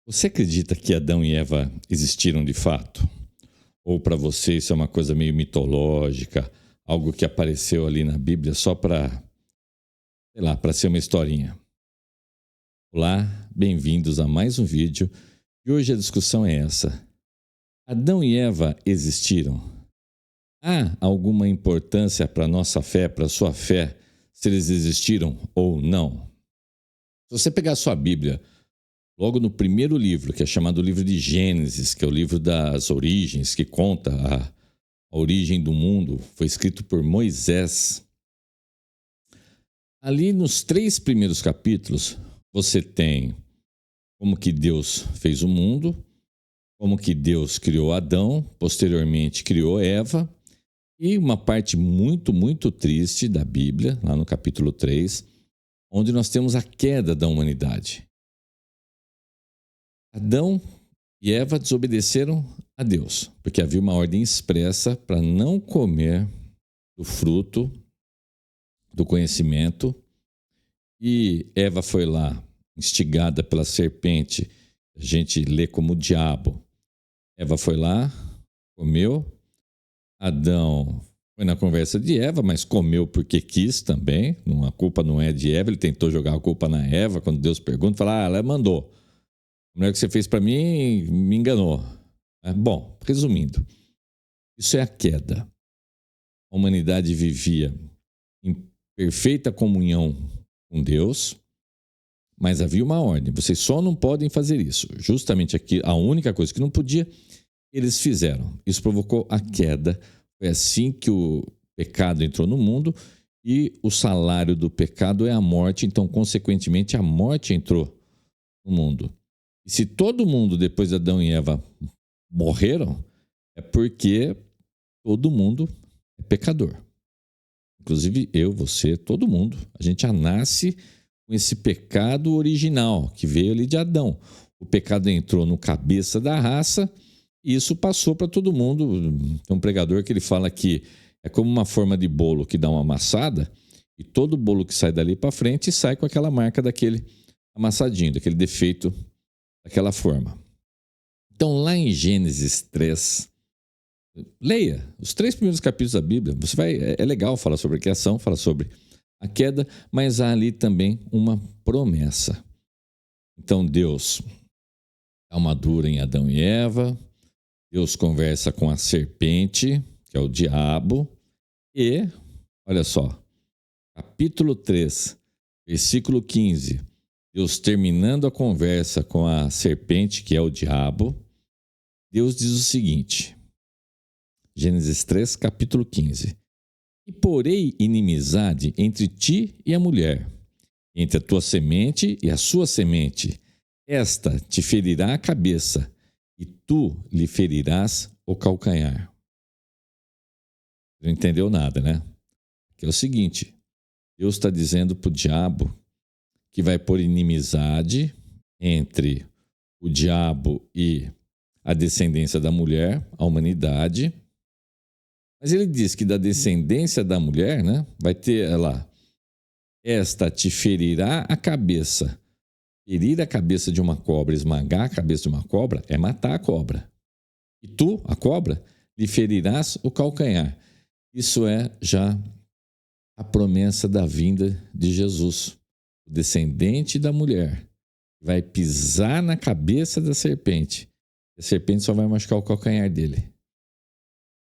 Você acredita que Adão e Eva existiram de fato? Ou para você isso é uma coisa meio mitológica, algo que apareceu ali na Bíblia só para, sei lá, para ser uma historinha? Olá, bem-vindos a mais um vídeo e hoje a discussão é essa. Adão e Eva existiram? Há alguma importância para a nossa fé, para a sua fé, se eles existiram ou não? Se você pegar a sua Bíblia, logo no primeiro livro, que é chamado o livro de Gênesis, que é o livro das origens, que conta a origem do mundo, foi escrito por Moisés. Ali nos 3 primeiros capítulos, você tem como que Deus fez o mundo, como que Deus criou Adão, posteriormente criou Eva, e uma parte muito, muito triste da Bíblia, lá no capítulo 3, onde nós temos a queda da humanidade. Adão e Eva desobedeceram a Deus, porque havia uma ordem expressa para não comer do fruto do conhecimento. E Eva foi lá, instigada pela serpente, a gente lê como diabo. Eva foi lá, comeu. Adão foi na conversa de Eva, mas comeu porque quis também. A culpa não é de Eva, ele tentou jogar a culpa na Eva. Quando Deus pergunta, fala, ela mandou. A mulher que você fez para mim me enganou. Bom, resumindo, isso é a queda. A humanidade vivia em perfeita comunhão com Deus, mas havia uma ordem. Vocês só não podem fazer isso. Justamente aqui, a única coisa que não podia, eles fizeram. Isso provocou a queda. Foi assim que o pecado entrou no mundo e o salário do pecado é a morte. Então, consequentemente, a morte entrou no mundo. E se todo mundo, depois de Adão e Eva, morreram, é porque todo mundo é pecador. Inclusive eu, você, todo mundo. A gente já nasce com esse pecado original, que veio ali de Adão. O pecado entrou no cabeça da raça e isso passou para todo mundo. Tem um pregador que ele fala que é como uma forma de bolo que dá uma amassada e todo bolo que sai dali para frente sai com aquela marca daquele amassadinho, daquele defeito, daquela forma. Então, lá em Gênesis 3, leia os 3 primeiros capítulos da Bíblia. Você vai, é legal falar sobre a criação, falar sobre a queda, mas há ali também uma promessa. Então Deus dá uma dura em Adão e Eva, Deus conversa com a serpente, que é o diabo, e, olha só, capítulo 3, versículo 15, Deus terminando a conversa com a serpente, que é o diabo, Deus diz o seguinte, Gênesis 3, capítulo 15. E porei inimizade entre ti e a mulher, entre a tua semente e a sua semente. Esta te ferirá a cabeça, e tu lhe ferirás o calcanhar. Não entendeu nada, né? Que é o seguinte, Deus está dizendo para o diabo que vai pôr inimizade entre o diabo e a descendência da mulher, a humanidade. Mas ele diz que da descendência da mulher, né, vai ter lá, esta te ferirá a cabeça. Ferir a cabeça de uma cobra, esmagar a cabeça de uma cobra, é matar a cobra. E tu, a cobra, lhe ferirás o calcanhar. Isso é já a promessa da vinda de Jesus. O descendente da mulher vai pisar na cabeça da serpente. A serpente só vai machucar o calcanhar dele.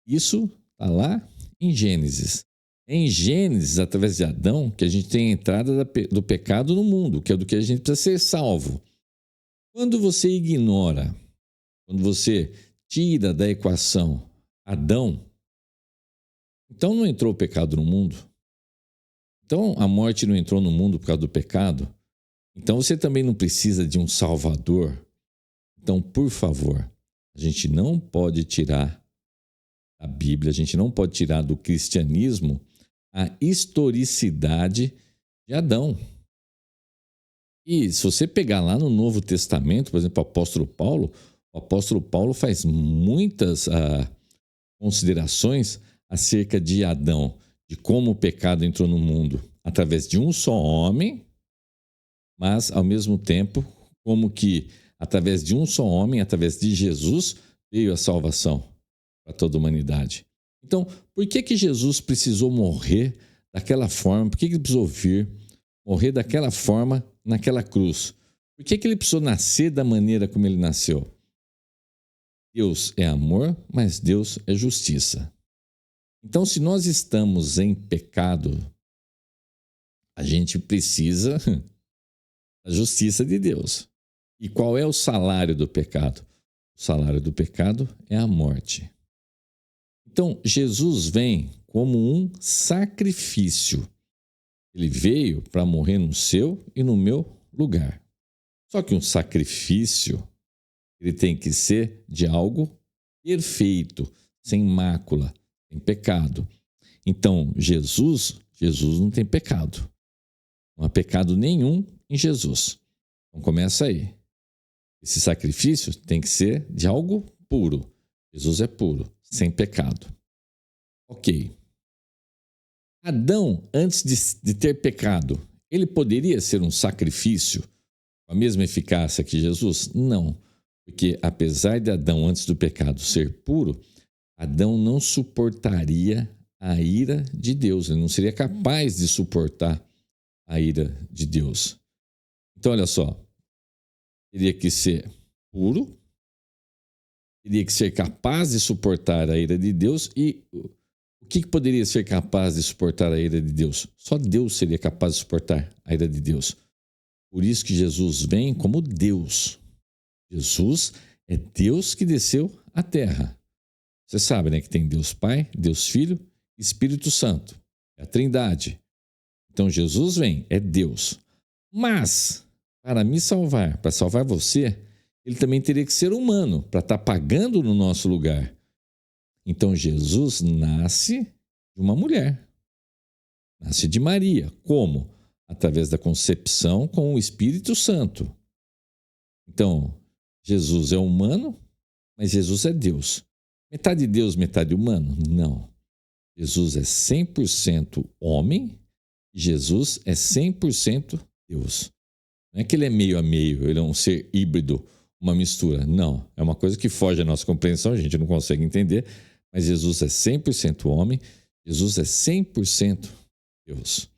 Isso está lá em Gênesis. É em Gênesis, através de Adão, que a gente tem a entrada do pecado no mundo, que é do que a gente precisa ser salvo. Quando você ignora, quando você tira da equação Adão, então não entrou o pecado no mundo. Então a morte não entrou no mundo por causa do pecado. Então você também não precisa de um salvador. Então, por favor, a gente não pode tirar da Bíblia, a gente não pode tirar do cristianismo a historicidade de Adão. E se você pegar lá no Novo Testamento, por exemplo, o apóstolo Paulo faz muitas considerações acerca de Adão, de como o pecado entrou no mundo através de um só homem, mas ao mesmo tempo como que através de um só homem, através de Jesus, veio a salvação para toda a humanidade. Então, por que Jesus precisou morrer daquela forma? Por que ele precisou vir morrer daquela forma naquela cruz? Por que ele precisou nascer da maneira como ele nasceu? Deus é amor, mas Deus é justiça. Então, se nós estamos em pecado, a gente precisa da justiça de Deus. E qual é o salário do pecado? O salário do pecado é a morte. Então, Jesus vem como um sacrifício. Ele veio para morrer no seu e no meu lugar. Só que um sacrifício, ele tem que ser de algo perfeito, sem mácula, sem pecado. Então, Jesus não tem pecado. Não há pecado nenhum em Jesus. Então, começa aí. Esse sacrifício tem que ser de algo puro. Jesus é puro, sem pecado. Ok. Adão, antes de ter pecado, ele poderia ser um sacrifício com a mesma eficácia que Jesus? Não. Porque apesar de Adão, antes do pecado, ser puro, Adão não suportaria a ira de Deus. Ele não seria capaz de suportar a ira de Deus. Então, olha só. Teria que ser puro, teria que ser capaz de suportar a ira de Deus. E o que poderia ser capaz de suportar a ira de Deus? Só Deus seria capaz de suportar a ira de Deus. Por isso que Jesus vem como Deus. Jesus é Deus que desceu à terra. Você sabe, né, que tem Deus Pai, Deus Filho e Espírito Santo. É a Trindade. Então Jesus vem, é Deus. Mas, para me salvar, para salvar você, ele também teria que ser humano, para estar pagando no nosso lugar. Então Jesus nasce de uma mulher. Nasce de Maria. Como? Através da concepção com o Espírito Santo. Então, Jesus é humano, mas Jesus é Deus. Metade Deus, metade humano? Não. Jesus é 100% homem e Jesus é 100% Deus. Não é que ele é meio a meio, ele é um ser híbrido, uma mistura. Não, é uma coisa que foge à nossa compreensão, a gente não consegue entender, mas Jesus é 100% homem, Jesus é 100% Deus.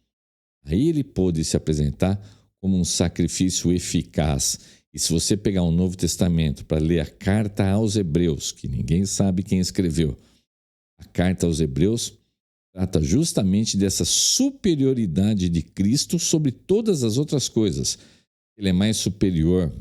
Aí ele pôde se apresentar como um sacrifício eficaz. E se você pegar o Novo Testamento para ler a carta aos Hebreus, que ninguém sabe quem escreveu, a carta aos Hebreus trata justamente dessa superioridade de Cristo sobre todas as outras coisas. Ele é mais superior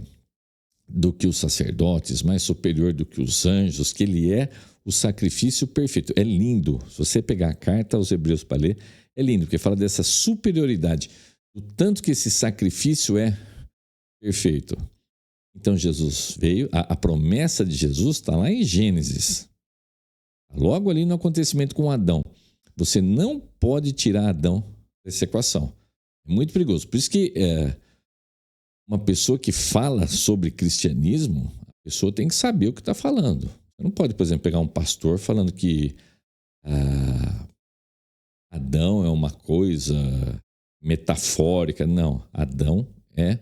do que os sacerdotes, mais superior do que os anjos, que ele é o sacrifício perfeito. É lindo. Se você pegar a carta aos Hebreus para ler, é lindo, porque fala dessa superioridade, do tanto que esse sacrifício é perfeito. Então Jesus veio, a promessa de Jesus está lá em Gênesis. Logo ali no acontecimento com Adão. Você não pode tirar Adão dessa equação. É muito perigoso. Por isso que uma pessoa que fala sobre cristianismo, a pessoa tem que saber o que está falando. Você não pode, por exemplo, pegar um pastor falando que Adão é uma coisa metafórica. Não, Adão é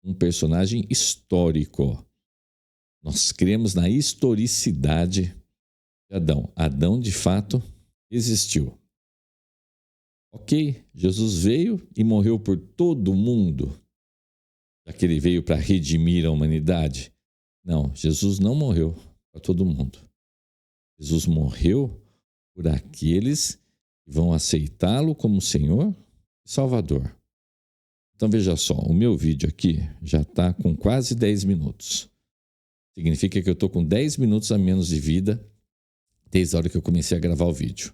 um personagem histórico. Nós cremos na historicidade de Adão. Adão, de fato, existiu. Ok, Jesus veio e morreu por todo mundo, já que ele veio para redimir a humanidade. Não, Jesus não morreu para todo mundo. Jesus morreu por aqueles que vão aceitá-lo como Senhor e Salvador. Então veja só, o meu vídeo aqui já está com quase 10 minutos. Significa que eu estou com 10 minutos a menos de vida desde a hora que eu comecei a gravar o vídeo.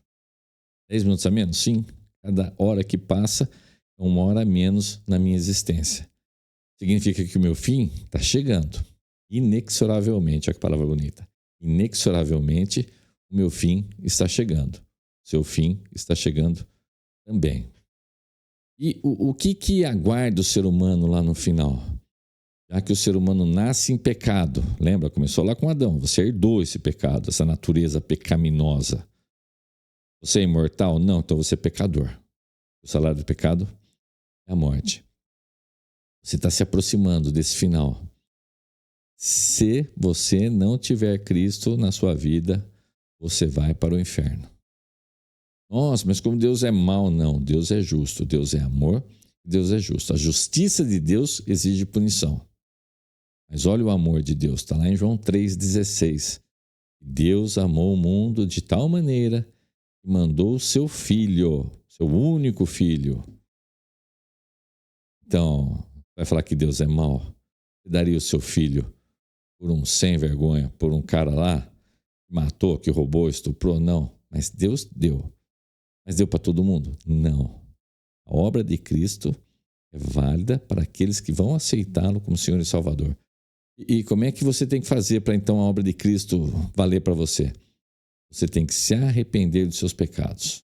10 minutos a menos? Sim. Cada hora que passa é uma hora a menos na minha existência. Significa que o meu fim está chegando. Inexoravelmente, olha que palavra bonita. Inexoravelmente, o meu fim está chegando. Seu fim está chegando também. E o que aguarda o ser humano lá no final? Já que o ser humano nasce em pecado. Lembra? Começou lá com Adão. Você herdou esse pecado, essa natureza pecaminosa. Você é imortal? Não, então você é pecador. O salário do pecado é a morte. Você está se aproximando desse final. Se você não tiver Cristo na sua vida, você vai para o inferno. Nossa, mas como Deus é mau? Não, Deus é justo, Deus é amor, Deus é justo. A justiça de Deus exige punição. Mas olha o amor de Deus, está lá em João 3,16. Deus amou o mundo de tal maneira que mandou o seu filho, seu único filho. Então, vai falar que Deus é mau? Você daria o seu filho por um sem vergonha, por um cara lá que matou, que roubou, estuprou? Não. Mas Deus deu. Mas deu para todo mundo? Não. A obra de Cristo é válida para aqueles que vão aceitá-lo como Senhor e Salvador. E como é que você tem que fazer para então a obra de Cristo valer para você? Você tem que se arrepender dos seus pecados.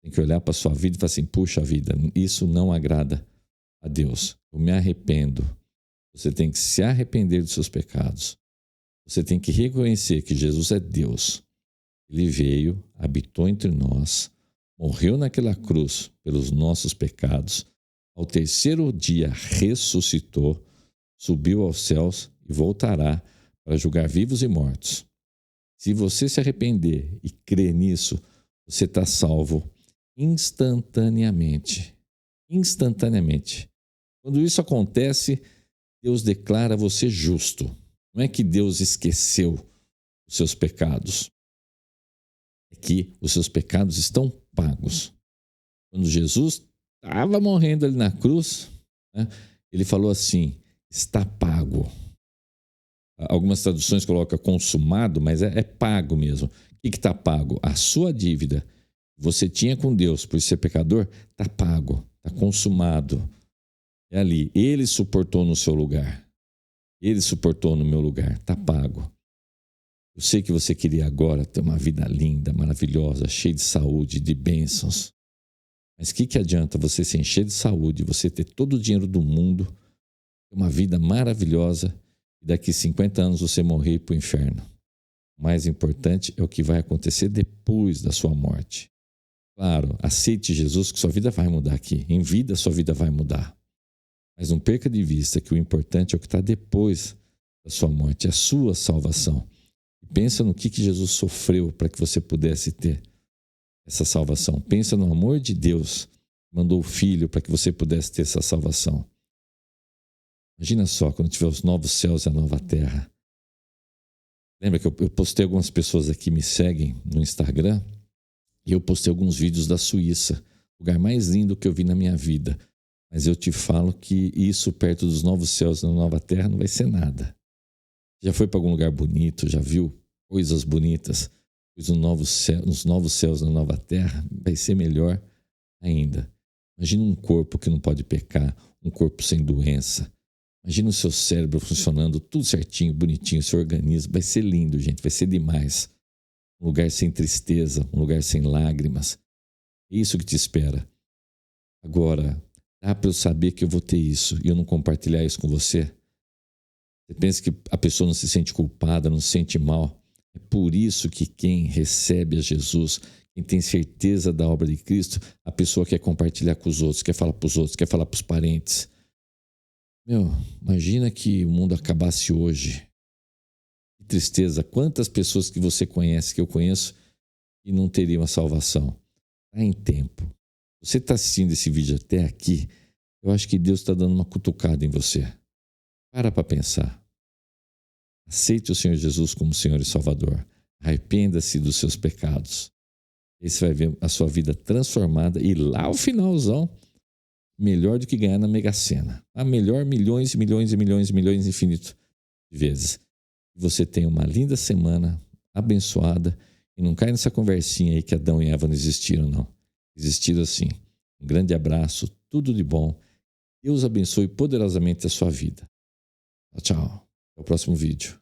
Tem que olhar para a sua vida e falar assim, puxa vida, isso não agrada a Deus. Eu me arrependo. Você tem que se arrepender dos seus pecados. Você tem que reconhecer que Jesus é Deus. Ele veio, habitou entre nós, morreu naquela cruz pelos nossos pecados. Ao terceiro dia ressuscitou, subiu aos céus e voltará para julgar vivos e mortos. Se você se arrepender e crer nisso, você está salvo instantaneamente. Instantaneamente. Quando isso acontece, Deus declara você justo. Não é que Deus esqueceu os seus pecados. É que os seus pecados estão pagos. Quando Jesus estava morrendo ali na cruz, né, ele falou assim, está pago. Algumas traduções colocam consumado, mas é pago mesmo. O que está pago? A sua dívida que você tinha com Deus por ser pecador, está pago, está consumado. É ali. Ele suportou no seu lugar. Ele suportou no meu lugar. Está pago. Eu sei que você queria agora ter uma vida linda, maravilhosa, cheia de saúde, de bênçãos. Mas o que adianta você se encher de saúde, você ter todo o dinheiro do mundo, ter uma vida maravilhosa, e daqui 50 anos você morrer e ir para o inferno? O mais importante é o que vai acontecer depois da sua morte. Claro, aceite Jesus que sua vida vai mudar aqui. Em vida, sua vida vai mudar. Mas não perca de vista que o importante é o que está depois da sua morte, é a sua salvação. Pensa no que Jesus sofreu para que você pudesse ter essa salvação. Pensa no amor de Deus, mandou o Filho para que você pudesse ter essa salvação. Imagina só, quando tiver os novos céus e a nova terra. Lembra que eu postei, algumas pessoas aqui me seguem no Instagram, e eu postei alguns vídeos da Suíça, o lugar mais lindo que eu vi na minha vida. Mas eu te falo que isso perto dos novos céus e da nova terra não vai ser nada. Já foi para algum lugar bonito, já viu coisas bonitas? Pois nos novos céus e na nova terra vai ser melhor ainda. Imagina um corpo que não pode pecar, um corpo sem doença. Imagina o seu cérebro funcionando tudo certinho, bonitinho, seu organismo. Vai ser lindo, gente, vai ser demais. Um lugar sem tristeza, um lugar sem lágrimas. É isso que te espera. Agora, dá para eu saber que eu vou ter isso e eu não compartilhar isso com você? Você pensa que a pessoa não se sente culpada, não se sente mal? É por isso que quem recebe a Jesus, quem tem certeza da obra de Cristo, a pessoa quer compartilhar com os outros, quer falar para os outros, quer falar para os parentes. Imagina que o mundo acabasse hoje. Que tristeza. Quantas pessoas que você conhece, que eu conheço, e não teriam a salvação? Está em tempo. Você está assistindo esse vídeo até aqui, eu acho que Deus está dando uma cutucada em você. Para pensar. Aceite o Senhor Jesus como Senhor e Salvador. Arrependa-se dos seus pecados. Aí você vai ver a sua vida transformada e lá ao finalzão, melhor do que ganhar na Mega Sena. A melhor milhões e milhões e milhões e milhões infinito de vezes. Você tenha uma linda semana, abençoada, e não cai nessa conversinha aí que Adão e Eva não existiram, não. Existiram sim. Um grande abraço, tudo de bom. Deus abençoe poderosamente a sua vida. Tchau. Até o próximo vídeo.